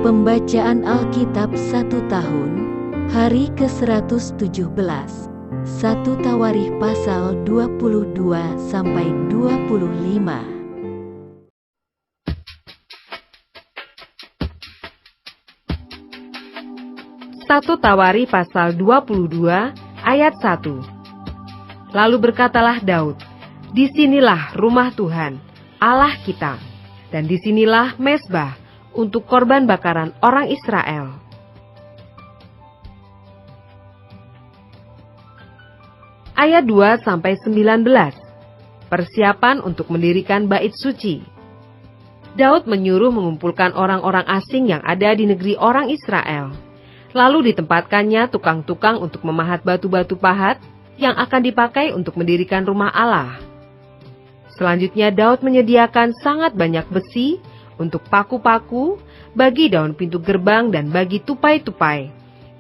Pembacaan Alkitab 1 tahun, hari ke-117, 1 Tawarikh pasal 22-25. Satu Tawarikh pasal 22 ayat 1. Lalu berkatalah Daud, "Disinilah rumah Tuhan, Allah kita, dan disinilah mezbah untuk korban bakaran orang Israel." Ayat 2-19. Persiapan untuk mendirikan bait suci. Daud menyuruh mengumpulkan orang-orang asing yang ada di negeri orang Israel. Lalu ditempatkannya tukang-tukang untuk memahat batu-batu pahat yang akan dipakai untuk mendirikan rumah Allah. Selanjutnya Daud menyediakan sangat banyak besi untuk paku-paku, bagi daun pintu gerbang dan bagi tupai-tupai.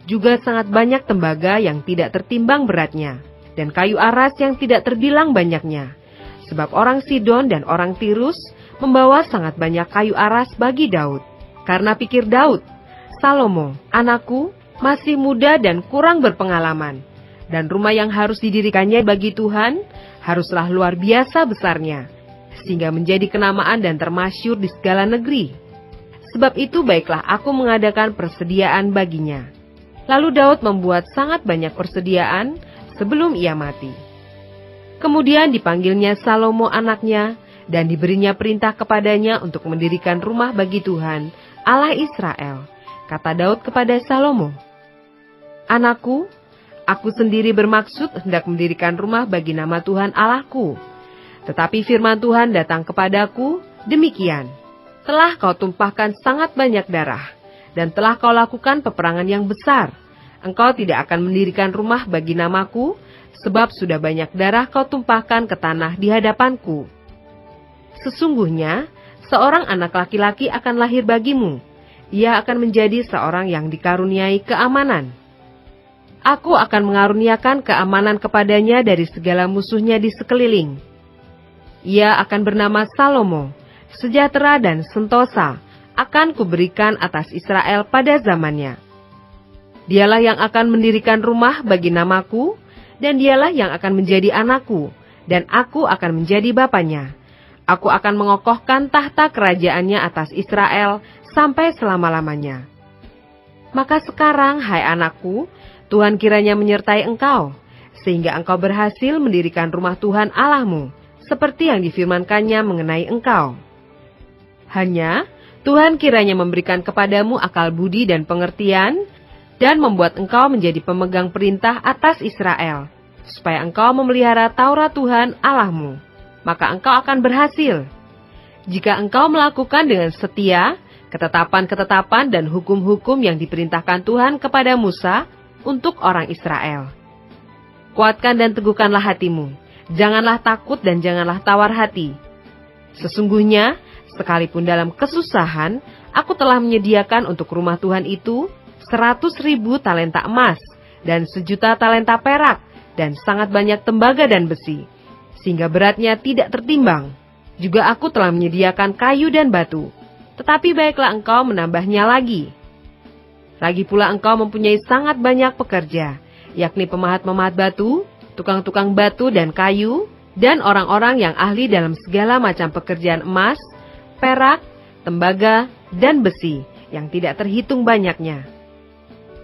Juga sangat banyak tembaga yang tidak tertimbang beratnya, dan kayu aras yang tidak terbilang banyaknya. Sebab orang Sidon dan orang Tirus membawa sangat banyak kayu aras bagi Daud. Karena pikir Daud, "Salomo, anakku, masih muda dan kurang berpengalaman, dan rumah yang harus didirikannya bagi Tuhan haruslah luar biasa besarnya, sehingga menjadi kenamaan dan termasyhur di segala negeri. Sebab itu baiklah aku mengadakan persediaan baginya." Lalu Daud membuat sangat banyak persediaan sebelum ia mati. Kemudian dipanggilnya Salomo anaknya, dan diberinya perintah kepadanya untuk mendirikan rumah bagi Tuhan, Allah Israel. Kata Daud kepada Salomo, "Anakku, aku sendiri bermaksud hendak mendirikan rumah bagi nama Tuhan Allahku. Tetapi firman Tuhan datang kepadaku, demikian, telah kau tumpahkan sangat banyak darah, dan telah kau lakukan peperangan yang besar. Engkau tidak akan mendirikan rumah bagi namaku, sebab sudah banyak darah kau tumpahkan ke tanah di hadapanku. Sesungguhnya, seorang anak laki-laki akan lahir bagimu. Ia akan menjadi seorang yang dikaruniai keamanan. Aku akan mengaruniakan keamanan kepadanya dari segala musuhnya di sekeliling. Ia akan bernama Salomo. Sejahtera dan sentosa akan kuberikan atas Israel pada zamannya. Dialah yang akan mendirikan rumah bagi namaku, dan dialah yang akan menjadi anakku, dan aku akan menjadi bapanya. Aku akan mengokohkan tahta kerajaannya atas Israel sampai selama-lamanya. Maka sekarang, hai anakku, Tuhan kiranya menyertai engkau, sehingga engkau berhasil mendirikan rumah Tuhan Allahmu, seperti yang difirmankannya mengenai engkau. Hanya Tuhan kiranya memberikan kepadamu akal budi dan pengertian, dan membuat engkau menjadi pemegang perintah atas Israel, supaya engkau memelihara Taurat Tuhan Allahmu. Maka engkau akan berhasil. Jika engkau melakukan dengan setia ketetapan-ketetapan dan hukum-hukum yang diperintahkan Tuhan kepada Musa untuk orang Israel. Kuatkan dan teguhkanlah hatimu, janganlah takut dan janganlah tawar hati. Sesungguhnya, sekalipun dalam kesusahan, aku telah menyediakan untuk rumah Tuhan itu 100.000 talenta emas, dan 1.000.000 talenta perak, dan sangat banyak tembaga dan besi, sehingga beratnya tidak tertimbang. Juga aku telah menyediakan kayu dan batu, tetapi baiklah engkau menambahnya lagi. Lagi pula engkau mempunyai sangat banyak pekerja, yakni pemahat-pemahat batu, tukang-tukang batu dan kayu, dan orang-orang yang ahli dalam segala macam pekerjaan emas, perak, tembaga, dan besi, yang tidak terhitung banyaknya.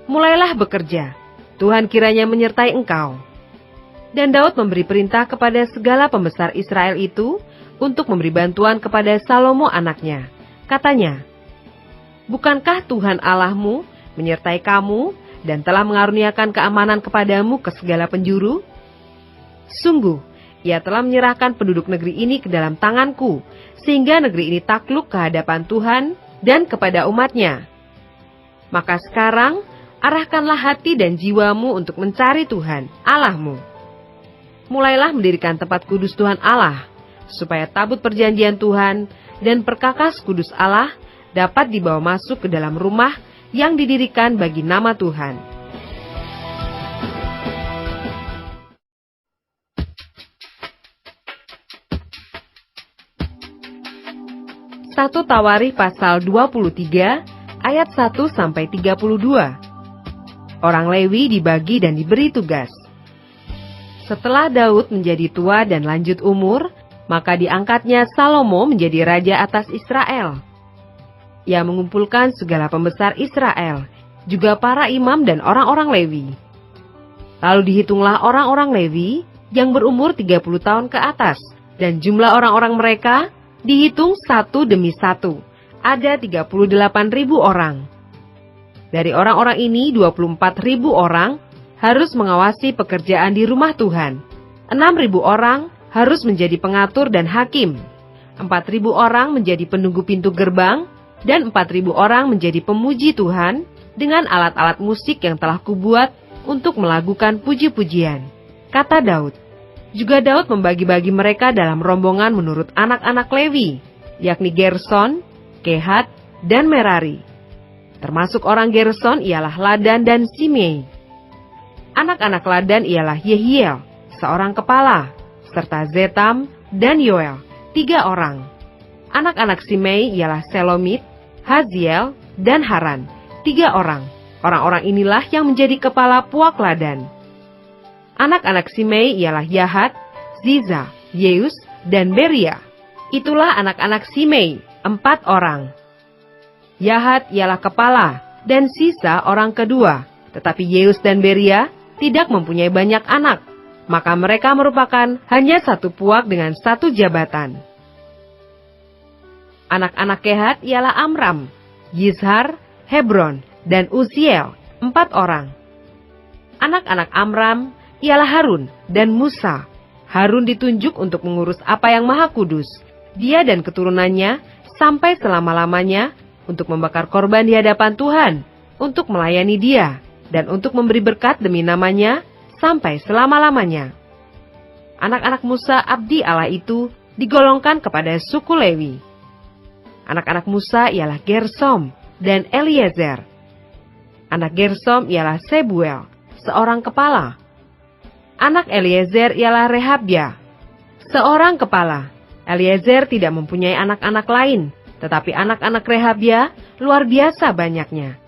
Mulailah bekerja, Tuhan kiranya menyertai engkau." Dan Daud memberi perintah kepada segala pembesar Israel itu untuk memberi bantuan kepada Salomo anaknya. Katanya, "Bukankah Tuhan Allahmu menyertai kamu dan telah mengaruniakan keamanan kepadamu ke segala penjuru? Sungguh, Ia telah menyerahkan penduduk negeri ini ke dalam tanganku, sehingga negeri ini takluk ke hadapan Tuhan dan kepada umat-Nya. Maka sekarang, arahkanlah hati dan jiwamu untuk mencari Tuhan, Allahmu. Mulailah mendirikan tempat kudus Tuhan Allah, supaya tabut perjanjian Tuhan dan perkakas kudus Allah dapat dibawa masuk ke dalam rumah yang didirikan bagi nama Tuhan." Satu Tawarikh pasal 23 ayat 1-32. Orang Lewi dibagi dan diberi tugas. Setelah Daud menjadi tua dan lanjut umur, maka diangkatnya Salomo menjadi raja atas Israel. Ia mengumpulkan segala pembesar Israel, juga para imam dan orang-orang Lewi. Lalu dihitunglah orang-orang Lewi yang berumur 30 tahun ke atas, dan jumlah orang-orang mereka dihitung satu demi satu. Ada 38.000 orang. Dari orang-orang ini 24.000 orang harus mengawasi pekerjaan di rumah Tuhan. 6.000 orang harus menjadi pengatur dan hakim. 4.000 orang menjadi penunggu pintu gerbang, dan 4.000 orang menjadi pemuji Tuhan dengan alat-alat musik yang telah kubuat untuk melakukan puji-pujian. Kata Daud. Juga Daud membagi-bagi mereka dalam rombongan menurut anak-anak Lewi, yakni Gerson, Kehat, dan Merari. Termasuk orang Gerson ialah Ladan dan Simei. Anak-anak Ladan ialah Yehiel, seorang kepala, serta Zetam dan Yoel, 3 orang. Anak-anak Simei ialah Selomit, Haziel, dan Haran, 3 orang. Orang-orang inilah yang menjadi kepala puak Ladan. Anak-anak Simei ialah Yahat, Ziza, Yeus, dan Beria. Itulah anak-anak Simei, 4 orang. Yahat ialah kepala, dan sisa orang kedua. Tetapi Yeus dan Beria tidak mempunyai banyak anak, maka mereka merupakan hanya satu puak dengan satu jabatan. Anak-anak Kehat ialah Amram, Yizhar, Hebron, dan Uziel, 4 orang. Anak-anak Amram ialah Harun dan Musa. Harun ditunjuk untuk mengurus apa yang maha kudus, dia dan keturunannya sampai selama-lamanya, untuk membakar korban di hadapan Tuhan, untuk melayani Dia, dan untuk memberi berkat demi namanya sampai selama-lamanya. Anak-anak Musa abdi Allah itu digolongkan kepada suku Lewi. Anak-anak Musa ialah Gersom dan Eliezer. Anak Gersom ialah Sebuel, seorang kepala. Anak Eliezer ialah Rehabya, seorang kepala. Eliezer tidak mempunyai anak-anak lain, tetapi anak-anak Rehabya luar biasa banyaknya.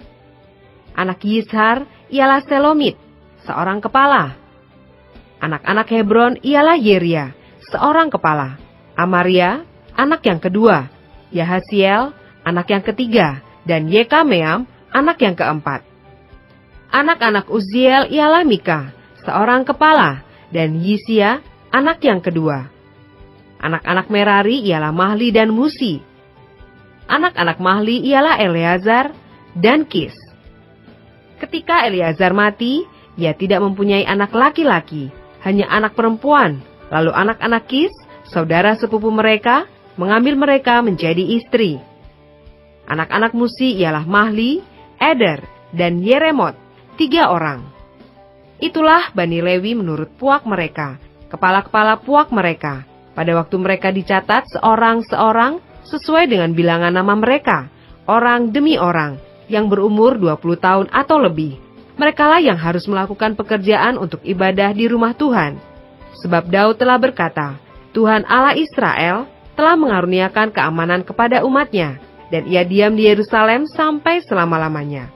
Anak Yizhar ialah Selomit, seorang kepala. Anak-anak Hebron ialah Yeria, seorang kepala. Amaria, anak yang kedua. Yahasiel, anak yang ketiga. Dan Yekameam, anak yang keempat. Anak-anak Uziel ialah Mika, seorang kepala. Dan Yisia, anak yang kedua. Anak-anak Merari ialah Mahli dan Musi. Anak-anak Mahli ialah Eleazar dan Kis. Ketika Eleazar mati, ia tidak mempunyai anak laki-laki, hanya anak perempuan. Lalu anak-anak Kis, saudara sepupu mereka, mengambil mereka menjadi istri. Anak-anak Musi ialah Mahli, Eder, dan Yeremot, 3 orang. Itulah Bani Lewi menurut puak mereka, kepala-kepala puak mereka. Pada waktu mereka dicatat seorang-seorang, sesuai dengan bilangan nama mereka, orang demi orang, yang berumur 20 tahun atau lebih. Merekalah yang harus melakukan pekerjaan untuk ibadah di rumah Tuhan. Sebab Daud telah berkata, Tuhan Allah Israel telah mengaruniakan keamanan kepada umatnya, dan ia diam di Yerusalem sampai selama-lamanya.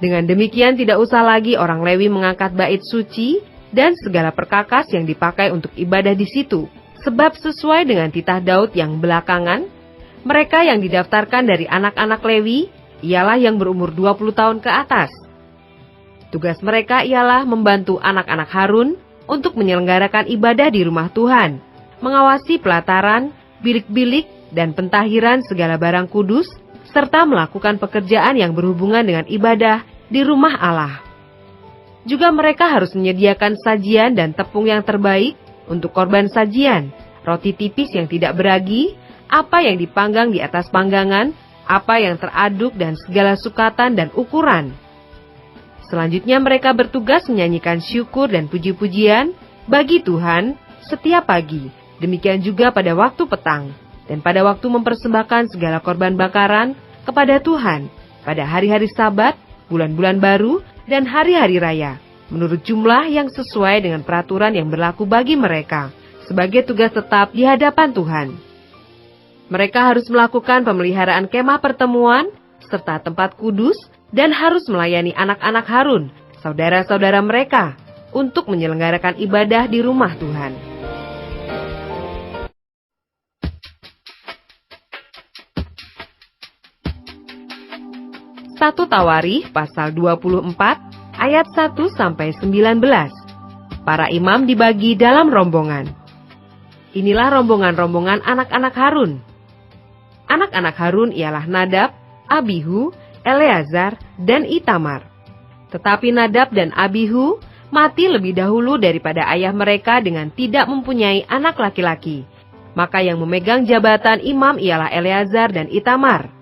Dengan demikian tidak usah lagi orang Lewi mengangkat bait suci dan segala perkakas yang dipakai untuk ibadah di situ. Sebab sesuai dengan titah Daud yang belakangan, mereka yang didaftarkan dari anak-anak Lewi ialah yang berumur 20 tahun ke atas. Tugas mereka ialah membantu anak-anak Harun untuk menyelenggarakan ibadah di rumah Tuhan, mengawasi pelataran, bilik-bilik, dan pentahiran segala barang kudus, serta melakukan pekerjaan yang berhubungan dengan ibadah di rumah Allah. Juga mereka harus menyediakan sajian dan tepung yang terbaik untuk korban sajian, roti tipis yang tidak beragi, apa yang dipanggang di atas panggangan, apa yang teraduk dan segala sukatan dan ukuran. Selanjutnya mereka bertugas menyanyikan syukur dan puji-pujian bagi Tuhan setiap pagi, demikian juga pada waktu petang, dan pada waktu mempersembahkan segala korban bakaran kepada Tuhan, pada hari-hari Sabat, bulan-bulan baru, dan hari-hari raya, menurut jumlah yang sesuai dengan peraturan yang berlaku bagi mereka, sebagai tugas tetap di hadapan Tuhan. Mereka harus melakukan pemeliharaan kemah pertemuan, serta tempat kudus dan harus melayani anak-anak Harun, saudara-saudara mereka, untuk menyelenggarakan ibadah di rumah Tuhan. Satu Tawarikh pasal 24 ayat 1-19. Para imam dibagi dalam rombongan. Inilah rombongan-rombongan anak-anak Harun. Anak-anak Harun ialah Nadab, Abihu, Eleazar, dan Itamar. Tetapi Nadab dan Abihu mati lebih dahulu daripada ayah mereka dengan tidak mempunyai anak laki-laki. Maka yang memegang jabatan imam ialah Eleazar dan Itamar.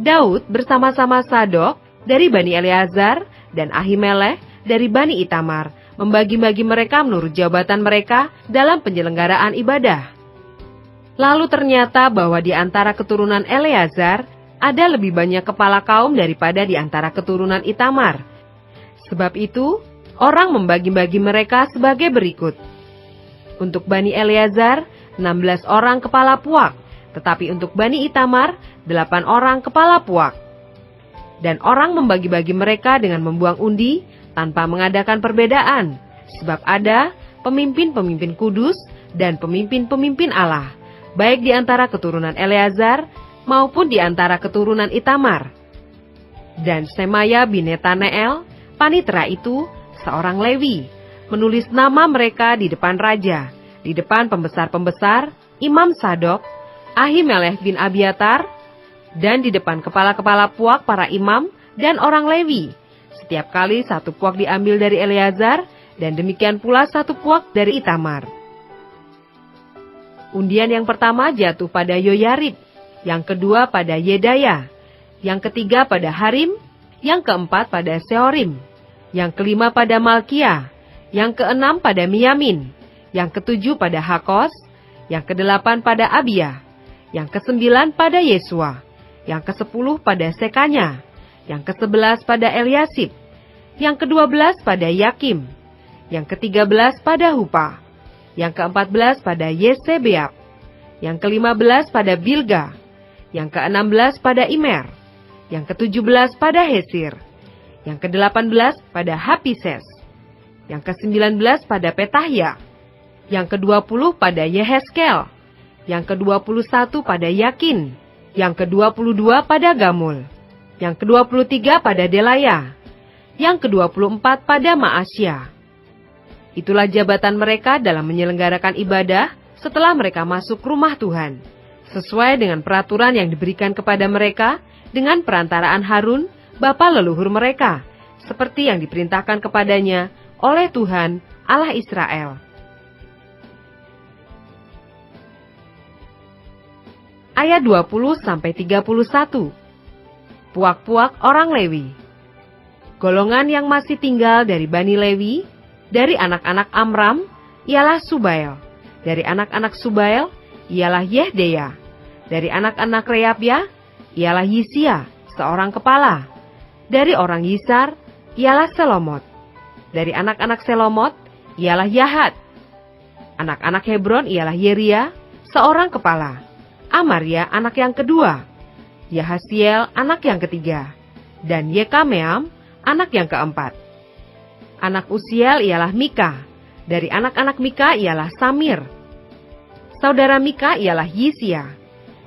Daud bersama-sama Sadok dari Bani Eleazar dan Ahimelech dari Bani Itamar membagi-bagi mereka menurut jabatan mereka dalam penyelenggaraan ibadah. Lalu ternyata bahwa di antara keturunan Eleazar ada lebih banyak kepala kaum daripada di antara keturunan Itamar. Sebab itu, orang membagi-bagi mereka sebagai berikut. Untuk Bani Eleazar, 16 orang kepala puak, tetapi untuk Bani Itamar, 8 orang kepala puak. Dan orang membagi-bagi mereka dengan membuang undi tanpa mengadakan perbedaan, sebab ada pemimpin-pemimpin kudus dan pemimpin-pemimpin Allah, baik di antara keturunan Eleazar maupun di antara keturunan Itamar. Dan Semaya bin Netaneel, panitera itu, seorang Lewi, menulis nama mereka di depan raja, di depan pembesar-pembesar, Imam Sadok, Ahimelech bin Abiatar, dan di depan kepala-kepala puak para imam dan orang Lewi. Setiap kali satu puak diambil dari Eleazar, dan demikian pula satu puak dari Itamar. Undian yang pertama jatuh pada Yoyarib, yang kedua pada Yedaya, yang ketiga pada Harim, yang keempat pada Seorim, yang kelima pada Malkia, yang keenam pada Miyamin, yang ketujuh pada Hakos, yang kedelapan pada Abia, yang kesembilan pada Yesua, yang ke-10 pada Sekanya, yang ke-11 pada Eliasib, yang ke-12 pada Yakim, yang ke-13 pada Hupa, yang ke-14 pada Yesebeab, yang ke-15 pada Bilga, yang ke-16 pada Imer, yang ke-17 pada Hesir, yang ke-18 pada Hapises, yang ke-19 pada Petahya, yang ke-20 pada Yeheskel, yang ke-21 pada Yakin, yang ke-22 pada Gamul, yang ke-23 pada Delaya, yang ke-24 pada Maasya. Itulah jabatan mereka dalam menyelenggarakan ibadah setelah mereka masuk rumah Tuhan, sesuai dengan peraturan yang diberikan kepada mereka dengan perantaraan Harun, bapa leluhur mereka, seperti yang diperintahkan kepadanya oleh Tuhan Allah Israel. Ayat 20-31. Puak-puak orang Lewi. Golongan yang masih tinggal dari Bani Lewi, dari anak-anak Amram, ialah Subael. Dari anak-anak Subael, ialah Yehdeya. Dari anak-anak Reabya, ialah Yisia, seorang kepala. Dari orang Yisar, ialah Selomot. Dari anak-anak Selomot, ialah Yahat. Anak-anak Hebron ialah Yeria, seorang kepala. Amaria anak yang kedua, Yahasiel anak yang ketiga, dan Yekameam anak yang keempat. Anak Usiel ialah Mika, dari anak-anak Mika ialah Samir. Saudara Mika ialah Yisia,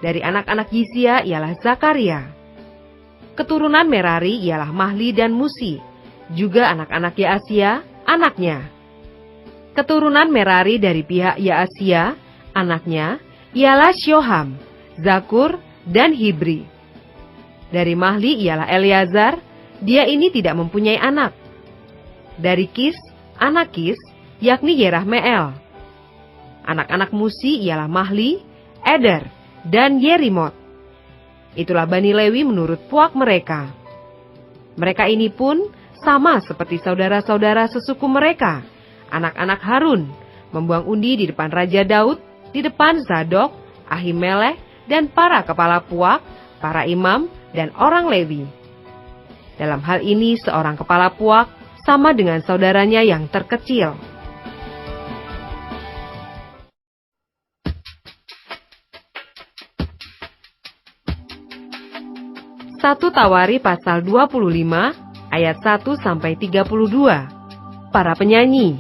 dari anak-anak Yisia ialah Zakaria. Keturunan Merari ialah Mahli dan Musi, juga anak-anak Yaasia, anaknya. Keturunan Merari dari pihak Yaasia, anaknya, ialah Syoham, Zakur, dan Hibri. Dari Mahli ialah Eleazar, dia ini tidak mempunyai anak. Dari Kis, anak Kis, yakni Yerahmeel. Anak-anak Musi ialah Mahli, Eder, dan Yerimot. Itulah Bani Lewi menurut puak mereka. Mereka ini pun sama seperti saudara-saudara sesuku mereka, anak-anak Harun, membuang undi di depan Raja Daud, di depan Zadok, Ahimelech, dan para kepala puak, para imam, dan orang Lewi. Dalam hal ini seorang kepala puak sama dengan saudaranya yang terkecil. 1 Tawari pasal 25 ayat 1-32. Para penyanyi.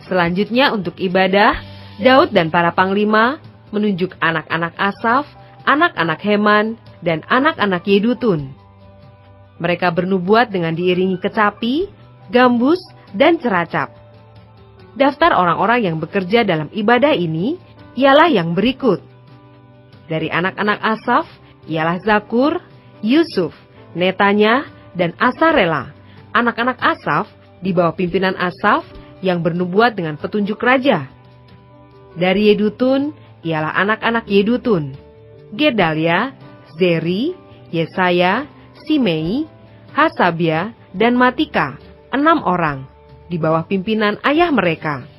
Selanjutnya untuk ibadah, Daud dan para panglima menunjuk anak-anak Asaf, anak-anak Heman, dan anak-anak Yedutun. Mereka bernubuat dengan diiringi kecapi, gambus, dan ceracap. Daftar orang-orang yang bekerja dalam ibadah ini ialah yang berikut. Dari anak-anak Asaf ialah Zakur, Yusuf, Netanya, dan Asarela. Anak-anak Asaf di bawah pimpinan Asaf yang bernubuat dengan petunjuk raja. Dari Yedutun ialah anak-anak Yedutun, Gedalia, Zeri, Yesaya, Simei, Hasabia, dan Matika, 6 orang, di bawah pimpinan ayah mereka.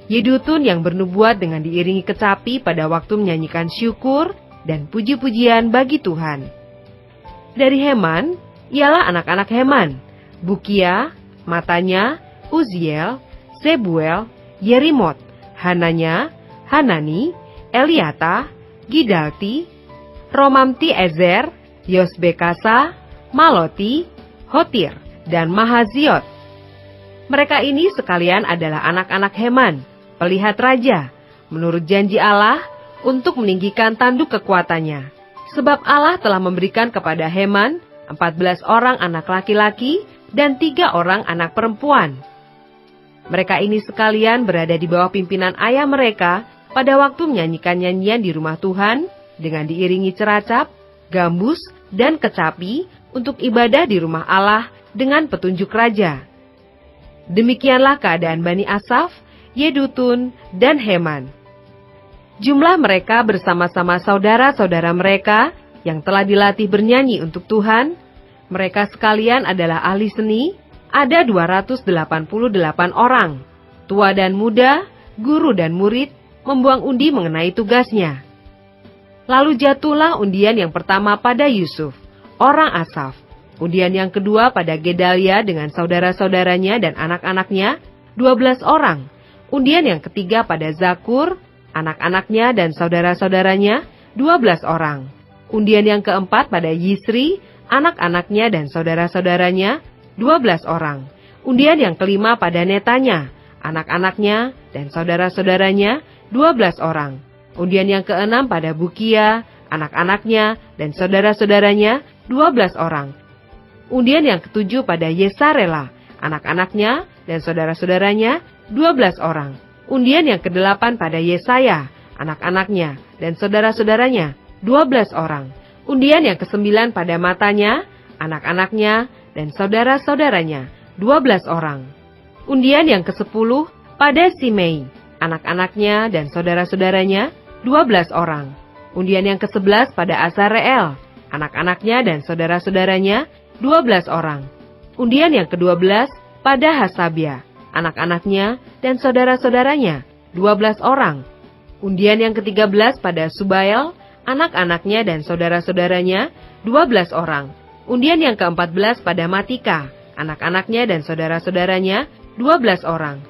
Yedutun yang bernubuat dengan diiringi kecapi pada waktu menyanyikan syukur dan puji-pujian bagi Tuhan. Dari Heman ialah anak-anak Heman, Bukia, Matanya, Uziel, Sebuel, Yerimot, Hananya, Hanani, Eliata, Gidalti, Romamti Ezer, Yosbekasa, Maloti, Hotir, dan Mahaziot. Mereka ini sekalian adalah anak-anak Heman, pelihat raja, menurut janji Allah untuk meninggikan tanduk kekuatannya. Sebab Allah telah memberikan kepada Heman 14 orang anak laki-laki dan 3 orang anak perempuan. Mereka ini sekalian berada di bawah pimpinan ayah mereka pada waktu menyanyikan nyanyian di rumah Tuhan dengan diiringi ceracap, gambus, dan kecapi untuk ibadah di rumah Allah dengan petunjuk raja. Demikianlah keadaan Bani Asaf, Yedutun, dan Heman. Jumlah mereka bersama-sama saudara-saudara mereka yang telah dilatih bernyanyi untuk Tuhan, mereka sekalian adalah ahli seni, ada 288 orang. Tua dan muda, guru dan murid, membuang undi mengenai tugasnya. Lalu jatuhlah undian yang pertama pada Yusuf, orang Asaf. Undian yang kedua pada Gedalia dengan saudara-saudaranya dan anak-anaknya, 12 orang. Undian yang ketiga pada Zakur, anak-anaknya dan saudara-saudaranya, 12 orang. Undian yang keempat pada Yisri, anak-anaknya dan saudara-saudaranya, 12 orang. Undian yang kelima pada Netanya, anak-anaknya dan saudara-saudaranya, 12 orang. Undian yang keenam pada Bukia, anak-anaknya dan saudara-saudaranya, 12 orang. Undian yang ketujuh pada Yesarela, anak-anaknya dan saudara-saudaranya, 12 orang. Undian yang kedelapan pada Yesaya, anak-anaknya dan saudara-saudaranya, 12 orang. Undian yang kesembilan pada Matanya, anak-anaknya dan saudara-saudaranya, 12 orang. Undian yang ke-10 pada Simei, anak-anaknya dan saudara-saudaranya, 12 orang. Undian yang ke-11 pada Azareel, anak-anaknya dan saudara-saudaranya, 12 orang. Undian yang ke-12 pada Hasabia, anak-anaknya dan saudara-saudaranya, 12 orang. Undian yang ke-13 pada Subael, anak-anaknya dan saudara-saudaranya, 12 orang. Undian yang ke-14 pada Matika, anak-anaknya dan saudara-saudaranya, 12 orang.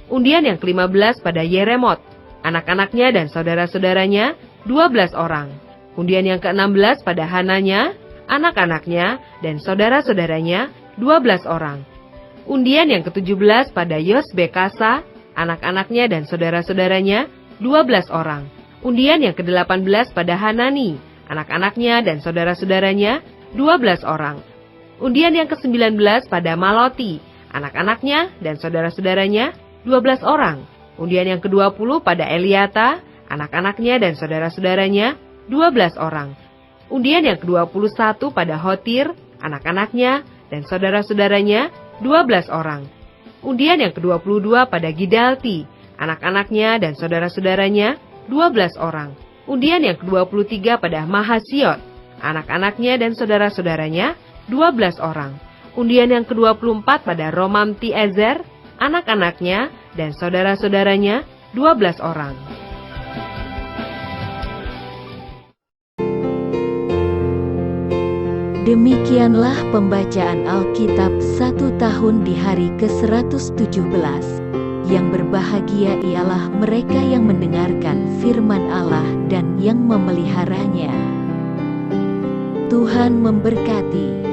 Undian yang ke-15 pada Yeremot, anak-anaknya dan saudara-saudaranya, 12 orang. Undian yang ke-16 pada Hananya, anak-anaknya dan saudara-saudaranya, 12 orang. Undian yang ke-17 pada Yosbekasa, anak-anaknya dan saudara-saudaranya, 12 orang. Undian yang ke-18 pada Hanani, anak-anaknya dan saudara-saudaranya, 12 orang. Undian yang ke-19 pada Maloti, anak-anaknya dan saudara-saudaranya, 12 orang. Undian yang ke-20 pada Eliata, anak-anaknya dan saudara-saudaranya, 12 orang. Undian yang ke-21 pada Hotir, anak-anaknya dan saudara-saudaranya, 12 orang. Undian yang ke-22 pada Gidalti, anak-anaknya dan saudara-saudaranya, 12 orang. Undian yang ke-23 pada Mahasiot, anak-anaknya dan saudara-saudaranya, 12 orang. Undian yang ke-24 pada Romamti Ezer, anak-anaknya dan saudara-saudaranya, 12 orang. Demikianlah pembacaan Alkitab 1 tahun di hari ke-117. Yang berbahagia ialah mereka yang mendengarkan firman Allah dan yang memeliharanya. Tuhan memberkati.